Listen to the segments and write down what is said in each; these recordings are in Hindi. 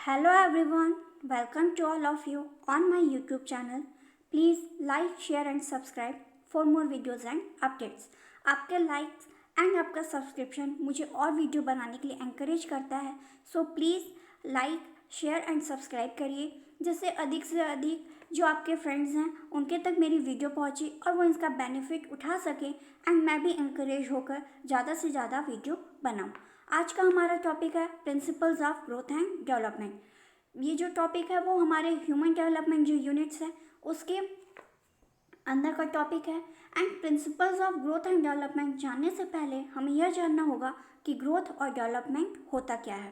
Hello everyone, welcome to all of you on my YouTube channel. Please like, share and subscribe for more videos and updates. आपके लाइक्स एंड आपका सब्सक्रिप्शन मुझे और वीडियो बनाने के लिए encourage करता है. So please like, share and subscribe करिए जिससे अधिक से अधिक जो आपके फ्रेंड्स हैं उनके तक मेरी वीडियो पहुंचे और वो इसका बेनिफिट उठा सकें एंड मैं भी इंकरेज होकर ज़्यादा से ज़्यादा वीडियो बनाऊं. आज का हमारा टॉपिक है principles of growth and development. ये जो टॉपिक है वो हमारे ह्यूमन डेवलपमेंट जो यूनिट्स है उसके अंदर का टॉपिक है. And principles of growth and development जानने से पहले हमें यह जानना होगा कि ग्रोथ और डेवलपमेंट होता क्या है.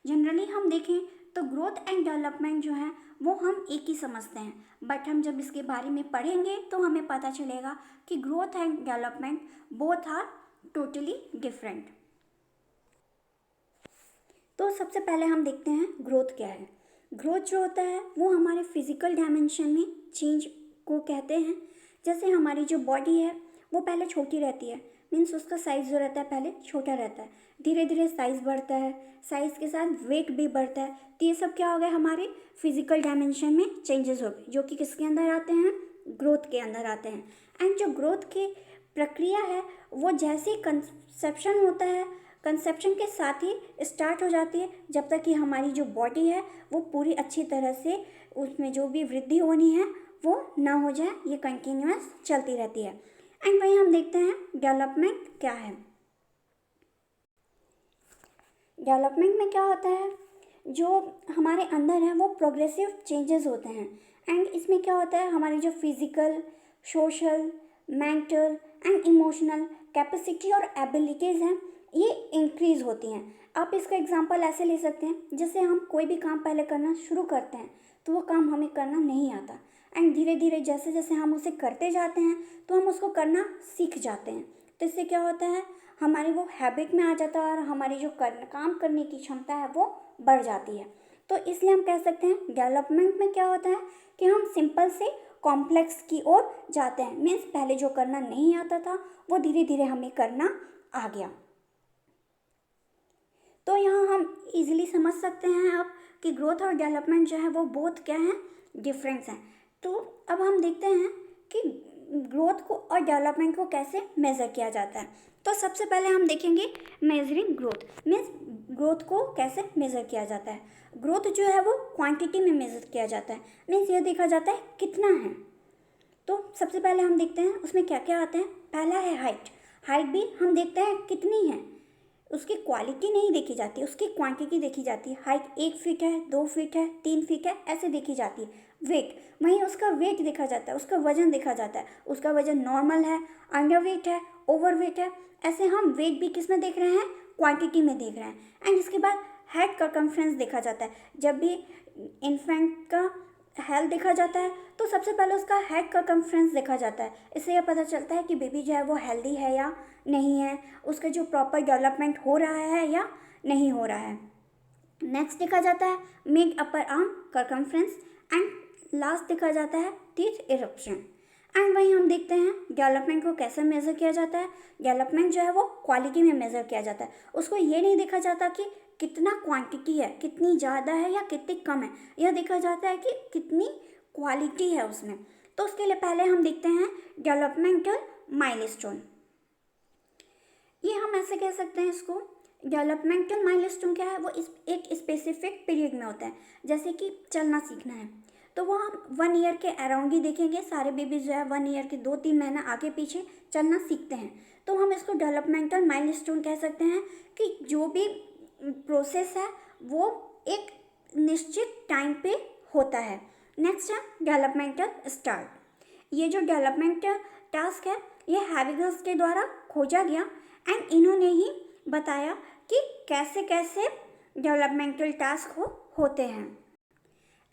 जनरली हम देखें तो ग्रोथ एंड डेवलपमेंट जो है वो हम एक ही समझते हैं, बट हम जब इसके बारे में पढ़ेंगे तो हमें पता चलेगा कि growth and development both are totally different. तो सबसे पहले हम देखते हैं ग्रोथ क्या है. ग्रोथ जो होता है वो हमारे फिजिकल डायमेंशन में चेंज को कहते हैं. जैसे हमारी जो बॉडी है वो पहले छोटी रहती है, मीन्स उसका साइज़ जो रहता है पहले छोटा रहता है, धीरे धीरे साइज़ बढ़ता है, साइज़ के साथ वेट भी बढ़ता है. तो ये सब क्या हो गया, हमारे फिजिकल डायमेंशन में चेंजेस हो गए जो कि किसके अंदर आते हैं, ग्रोथ के अंदर आते हैं. एंड जो ग्रोथ की प्रक्रिया है वो जैसे कंसेप्शन होता है, कंसेप्शन के साथ ही स्टार्ट हो जाती है जब तक कि हमारी जो बॉडी है वो पूरी अच्छी तरह से उसमें जो भी वृद्धि होनी है वो ना हो जाए. ये कंटिन्यूअस चलती रहती है. एंड वहीं हम देखते हैं डेवलपमेंट क्या है. डेवलपमेंट में क्या होता है, जो हमारे अंदर है वो प्रोग्रेसिव चेंजेस होते हैं. एंड इसमें क्या होता है, हमारी जो physical, social, mental and emotional capacity और एबिलिटीज़ हैं ये इंक्रीज़ होती हैं. आप इसका एग्जांपल ऐसे ले सकते हैं, जैसे हम कोई भी काम पहले करना शुरू करते हैं तो वो काम हमें करना नहीं आता, एंड धीरे धीरे जैसे जैसे हम उसे करते जाते हैं तो हम उसको करना सीख जाते हैं. तो इससे क्या होता है, हमारी वो हैबिट में आ जाता है और हमारी जो काम करने की क्षमता है वो बढ़ जाती है. तो इसलिए हम कह सकते हैं डेवलपमेंट में क्या होता है कि हम सिंपल से कॉम्प्लेक्स की ओर जाते हैं. मीन्स पहले जो करना नहीं आता था वो धीरे धीरे हमें करना आ गया. तो यहाँ हम इजीली समझ सकते हैं अब कि ग्रोथ और डेवलपमेंट जो है वो बोथ क्या हैं, डिफरेंस हैं. तो अब हम देखते हैं कि ग्रोथ को और डेवलपमेंट को कैसे मेज़र किया जाता है. तो सबसे पहले हम देखेंगे मेजरिंग ग्रोथ, मीन्स ग्रोथ को कैसे मेज़र किया जाता है. ग्रोथ जो है वो क्वांटिटी में मेज़र किया जाता है, मीन्स ये देखा जाता है कितना है. तो सबसे पहले हम देखते हैं उसमें क्या क्या आते हैं. पहला है हाइट. हाइट भी हम देखते हैं कितनी है, उसकी क्वालिटी नहीं देखी जाती, उसकी क्वांटिटी देखी जाती है. हाइट 1 फीट है, 2 फीट है, 3 फीट है, ऐसे देखी जाती है. वेट, वहीं उसका वेट देखा जाता है, उसका वजन देखा जाता है, उसका वजन नॉर्मल है, अंडर वेट है, ओवर वेट है. ऐसे हम वेट भी किस में देख रहे हैं, क्वांटिटी में देख रहे हैं. एंड इसके बाद हेड सर्कमफ्रेंस देखा जाता है. जब भी इन्फेंट का हेल्थ देखा जाता है तो सबसे पहले उसका हेड सर्कमफ्रेंस देखा जाता है. इससे यह पता चलता है कि बेबी जो है वो हेल्दी है या नहीं है, उसका जो प्रॉपर डेवलपमेंट हो रहा है या नहीं हो रहा है. नेक्स्ट देखा जाता है mid upper arm circumference and last देखा जाता है टीथ इरप्शन. एंड वहीं हम देखते हैं डेवलपमेंट को कैसे मेज़र किया जाता है. डेवलपमेंट जो है वो क्वालिटी में मेज़र किया जाता है. उसको ये नहीं देखा जाता कि कितना क्वांटिटी है, कितनी ज़्यादा है या कितनी कम है, यह देखा जाता है कि कितनी क्वालिटी है उसमें. तो उसके लिए पहले हम देखते हैं डेवलपमेंटल माइलस्टोन. ये हम ऐसे कह सकते हैं इसको, डेवलपमेंटल माइलस्टोन क्या है, वो इस एक स्पेसिफिक पीरियड में होता है. जैसे कि चलना सीखना है तो वो हम 1 ईयर के अराउंड ही देखेंगे. सारे बेबीज जो है 1 ईयर के 2-3 महीना आगे पीछे चलना सीखते हैं. तो हम इसको डेवलपमेंटल माइलस्टोन कह सकते हैं कि जो भी प्रोसेस है वो एक निश्चित टाइम पे होता है. नेक्स्ट है डेवलपमेंटल स्टार्ट. ये जो डेवलपमेंटल टास्क है ये हैविगर्स के द्वारा खोजा गया एंड इन्होंने ही बताया कि कैसे कैसे डेवलपमेंटल टास्क होते हैं.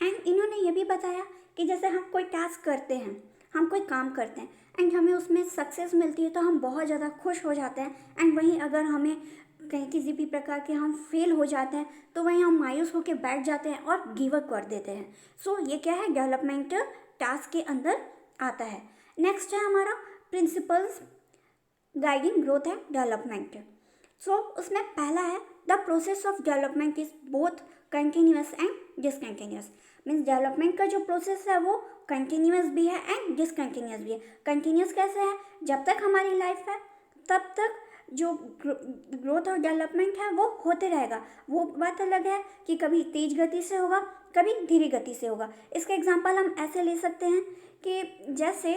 एंड इन्होंने ये भी बताया कि जैसे हम कोई टास्क करते हैं, हम कोई काम करते हैं एंड हमें उसमें सक्सेस मिलती है तो हम बहुत ज़्यादा खुश हो जाते हैं. एंड वहीं अगर हमें कहीं किसी भी प्रकार के हम फेल हो जाते हैं तो वहीं हम मायूस होकर बैठ जाते हैं और गिव अप कर देते हैं. सो ये क्या है, डेवलपमेंटल टास्क के अंदर आता है. नेक्स्ट है हमारा principles guiding growth and development. So उसमें पहला है the process of development is both continuous and discontinuous. Means development का जो प्रोसेस है वो कंटिन्यूस भी है एंड डिसकंटिन्यूस भी है। कंटिन्यूस कैसे है? जब तक हमारी लाइफ है तब तक जो ग्रोथ और डेवलपमेंट है वो होते रहेगा। वो बात अलग है कि कभी तेज गति से होगा, कभी धीरे गति से होगा। इसका एग्जांपल हम ऐसे ले सकते हैं कि जैसे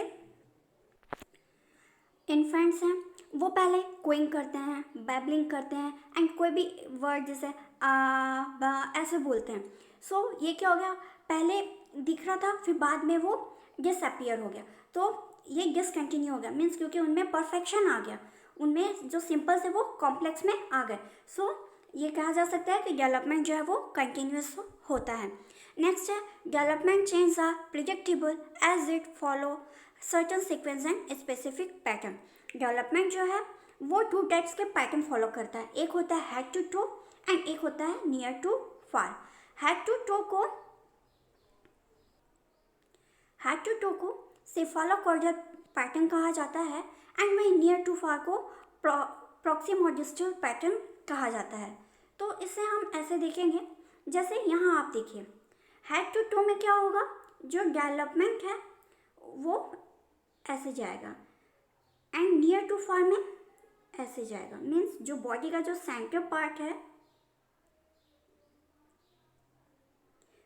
इन्फेंट्स हैं, वो पहले कोइंग करते हैं, बैबलिंग करते हैं एंड कोई भी वर्ड जैसे आ बा ऐसे बोलते हैं। सो ये क्या हो गया, पहले दिख रहा था फिर बाद में वो डिसअपियर हो गया, तो ये डिसकंटिन्यू हो गया। मीन्स क्योंकि उनमें परफेक्शन आ गया, उनमें जो सिंपल से वो कॉम्प्लेक्स में आ गए। सो ये कहा जा सकता है कि डेवलपमेंट जो है वो कंटिन्यूस होता है। नेक्स्ट है development change are predictable as it follow certain sequence and specific pattern. Development जो है वो 2 टाइप्स के पैटर्न फॉलो करता है। एक होता है हेड टू टो एंड एक होता है near to far. Head to toe को सेफालोकॉर्डियल पैटर्न कहा जाता है एंड वही नियर टू फार को प्रॉक्सिमोडिस्टल पैटर्न कहा जाता है। तो इसे हम ऐसे देखेंगे, जैसे यहाँ आप देखिए हेड टू टो में क्या होगा, जो डेवलपमेंट है वो ऐसे जाएगा एंड नियर टू फार में ऐसे जाएगा। मीन्स जो बॉडी का जो सेंटर पार्ट है,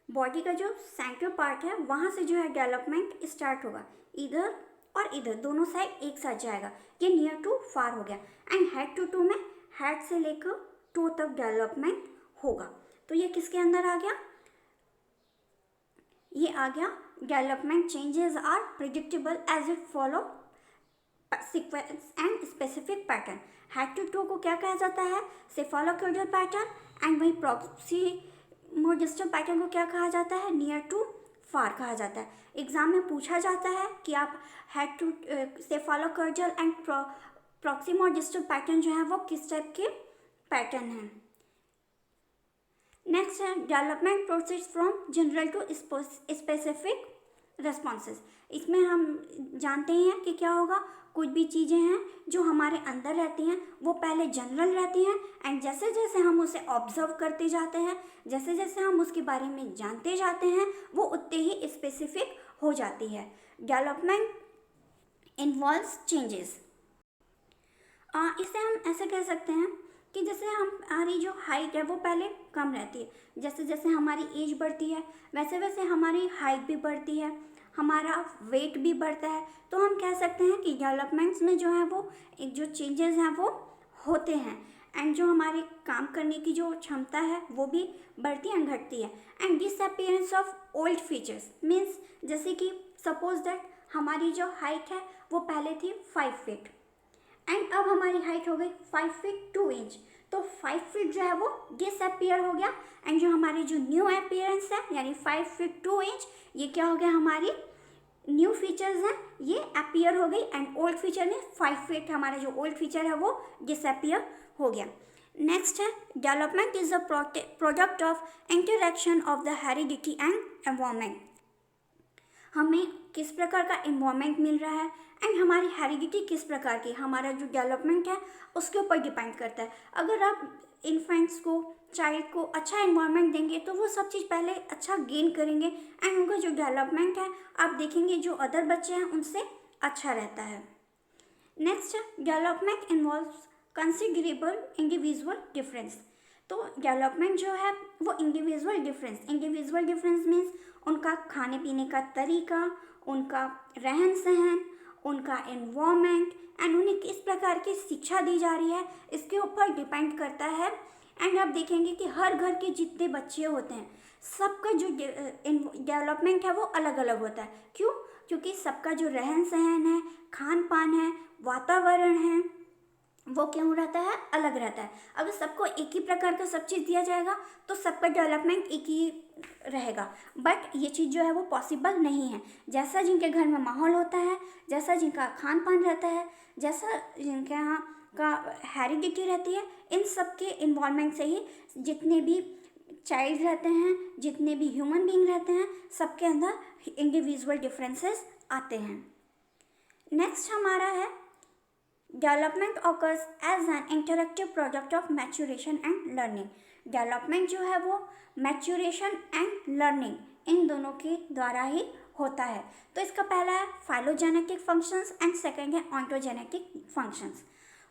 बॉडी का जो सेंटर पार्ट है वहाँ से जो है डेवलपमेंट स्टार्ट होगा। इधर और इधर दोनों साइड एक साथ जाएगा, ये नियर टू फार हो गया। एंड हेड टू टो में हेड से लेकर टो तक डेवलपमेंट होगा। तो ये किसके अंदर आ गया, ये आ गया development changes are predictable as it follow sequence and specific pattern. Head to toe को क्या कहा जाता है, सेफालोकॉर्डियल पैटर्न एंड वही प्रॉक्सिमोडिस्टल पैटर्न को क्या कहा जाता है, नियर टू फार कहा जाता है। एग्जाम में पूछा जाता है कि आप हेड टू सेफालोकॉर्डियल एंड प्रॉक्सिमोडिस्टल पैटर्न जो है वो किस टाइप के पैटर्न हैं। नेक्स्ट है development process from general to specific responses. इसमें हम जानते हैं कि क्या होगा, कुछ भी चीज़ें हैं जो हमारे अंदर रहती हैं वो पहले जनरल रहती हैं एंड जैसे जैसे हम उसे ऑब्जर्व करते जाते हैं, जैसे जैसे हम उसके बारे में जानते जाते हैं, वो उतने ही स्पेसिफिक हो जाती है। Development involves changes. इसे हम ऐसे कह सकते हैं कि जैसे हमारी जो हाइट है वो पहले कम रहती है, जैसे जैसे हमारी एज बढ़ती है वैसे वैसे हमारी हाइट भी बढ़ती है, हमारा वेट भी बढ़ता है। तो हम कह सकते हैं कि डेवलपमेंट्स में जो है वो एक जो चेंजेस हैं वो होते हैं एंड जो हमारे काम करने की जो क्षमता है वो भी बढ़ती एंड घटती है। And disappearance of old features means जैसे कि सपोज दैट हमारी जो हाइट है वो पहले थी 5 फीट एंड अब हमारी हाइट हो गई 5 फीट 2 इंच, तो 5 फीट जो है वो डिसअपीयर हो गया एंड जो हमारी जो न्यू अपीयरेंस है यानी 5 फीट 2 इंच ये क्या हो गया, हमारी न्यू फीचर्स हैं ये अपीयर हो गई एंड ओल्ड फीचर में 5 फीट हमारा जो ओल्ड फीचर है वो डिसअपीयर हो गया। नेक्स्ट है development is the product of interaction of the heredity and environment. हमें किस प्रकार का एनवायरनमेंट मिल रहा है एंड हमारी हेरिडिटी किस प्रकार की, हमारा जो डेवलपमेंट है उसके ऊपर डिपेंड करता है। अगर आप इन्फेंट्स को, चाइल्ड को अच्छा एनवायरनमेंट देंगे तो वो सब चीज़ पहले अच्छा गेन करेंगे एंड उनका जो डेवलपमेंट है आप देखेंगे जो अदर बच्चे हैं उनसे अच्छा रहता है। Next development involves considerable individual difference. तो डेवलपमेंट जो है वो इंडिविजुअल डिफरेंस मीन्स उनका खाने पीने का तरीका, उनका रहन सहन, उनका एनवायरनमेंट एंड उन्हें किस प्रकार की शिक्षा दी जा रही है इसके ऊपर डिपेंड करता है। एंड आप देखेंगे कि हर घर के जितने बच्चे होते हैं सबका जो डेवलपमेंट है वो अलग अलग होता है। क्यों? क्योंकि सबका जो रहन सहन है, खान पान है, वातावरण है वो क्यों रहता है, अलग रहता है। अगर सबको एक ही प्रकार का सब चीज़ दिया जाएगा तो सबका डेवलपमेंट एक ही रहेगा, बट ये चीज़ जो है वो पॉसिबल नहीं है। जैसा जिनके घर में माहौल होता है, जैसा जिनका खान पान रहता है, जैसा जिनके यहाँ का हेरिडिटी रहती है, इन सब के इन्वॉल्वमेंट से ही जितने भी चाइल्ड रहते हैं, जितने भी ह्यूमन बीइंग रहते हैं, सबके अंदर इंडिविजुअल डिफरेंसेस आते हैं। नेक्स्ट हमारा है development occurs as an interactive product of maturation and learning. Development जो है वो मैच्योरेशन एंड लर्निंग इन दोनों के द्वारा ही होता है। तो इसका पहला है फाइलोजेनेटिक फंक्शंस एंड सेकंड है ऑन्टोजेनेटिक फंक्शंस।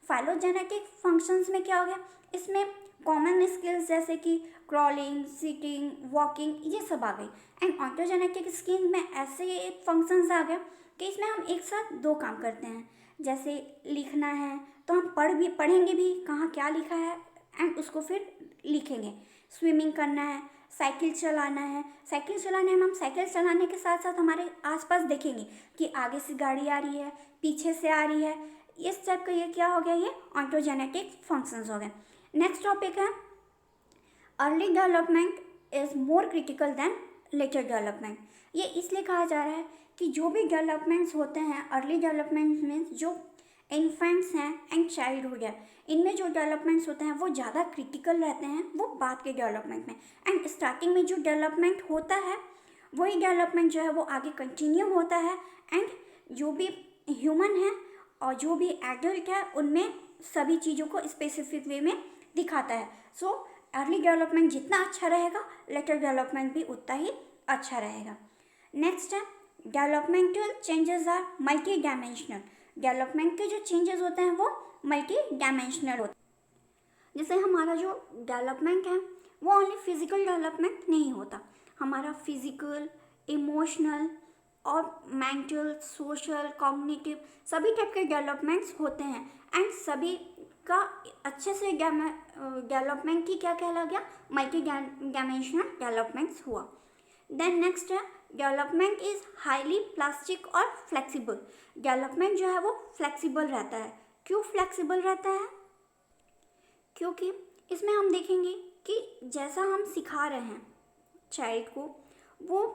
फाइलोजेनेटिक फंक्शंस में क्या हो गया, इसमें कॉमन स्किल्स जैसे कि क्रॉलिंग, सिटिंग, वॉकिंग, ये सब आ गई। एंड ऑन्टोजेनेटिक स्किल में ऐसे फंक्शंस आ गए कि इसमें हम एक साथ दो काम करते हैं। जैसे लिखना है तो हम पढ़ेंगे भी कहाँ क्या लिखा है एंड उसको फिर लिखेंगे। स्विमिंग करना है, साइकिल चलाना है, साइकिल चलाने में हम साइकिल चलाने के साथ साथ हमारे आसपास देखेंगे कि आगे से गाड़ी आ रही है, पीछे से आ रही है। इस टाइप का ये क्या हो गया, ये ऑन्टोजेनेटिक फंक्शंस हो गए। नेक्स्ट टॉपिक है early development is more critical than later development. ये इसलिए कहा जा रहा है कि जो भी डेवलपमेंट्स होते हैं अर्ली डेवलपमेंट में, जो इन्फेंट्स हैं एंड चाइल्डहुड है, इनमें जो डेवलपमेंट्स होते हैं वो ज़्यादा क्रिटिकल रहते हैं वो बाद के डेवलपमेंट में। एंड स्टार्टिंग में जो डेवलपमेंट होता है वही डेवलपमेंट जो है वो आगे कंटिन्यू होता है। एंड जो भी ह्यूमन है और जो भी एडल्ट है उनमें सभी चीज़ों को स्पेसिफिक वे में दिखाता है। सो अर्ली डेवलपमेंट जितना अच्छा रहेगा लेटर डेवलपमेंट भी उतना ही अच्छा रहेगा। नेक्स्ट है developmental changes are multidimensional. Development के जो चेंजेस होते हैं वो मल्टी डायमेंशनल होते हैं। जैसे हमारा जो डेवलपमेंट है वो ओनली फिजिकल डेवलपमेंट नहीं होता, हमारा फिजिकल, इमोशनल और मेंटल, सोशल, कॉग्निटिव सभी टाइप के डेवलपमेंट्स होते हैं। एंड सभी का अच्छे से डेवलपमेंट ही क्या कहला गया, मल्टी डायमेंशनल डेवलपमेंट्स हुआ। देन नेक्स्ट है डेवलपमेंट इज़ हाईली प्लास्टिक और फ्लेक्सिबल। डेवलपमेंट जो है वो फ्लेक्सिबल रहता है। क्यों फ्लेक्सिबल रहता है, क्योंकि इसमें हम देखेंगे कि जैसा हम सिखा रहे हैं चाइल्ड को, वो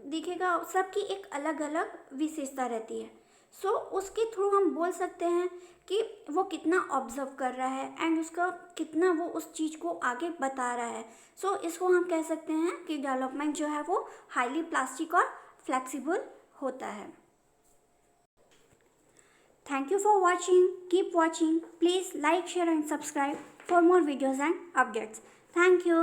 दिखेगा सबकी एक अलग अलग विशेषता रहती है। सो उसके थ्रू हम बोल सकते हैं कि वो कितना ऑब्जर्व कर रहा है एंड उसका कितना वो उस चीज़ को आगे बता रहा है। सो इसको हम कह सकते हैं कि डेवलपमेंट जो है वो हाईली प्लास्टिक और फ्लेक्सिबल होता है। Thank you for watching. Keep watching. Please like, share and subscribe for more videos and updates. Thank you.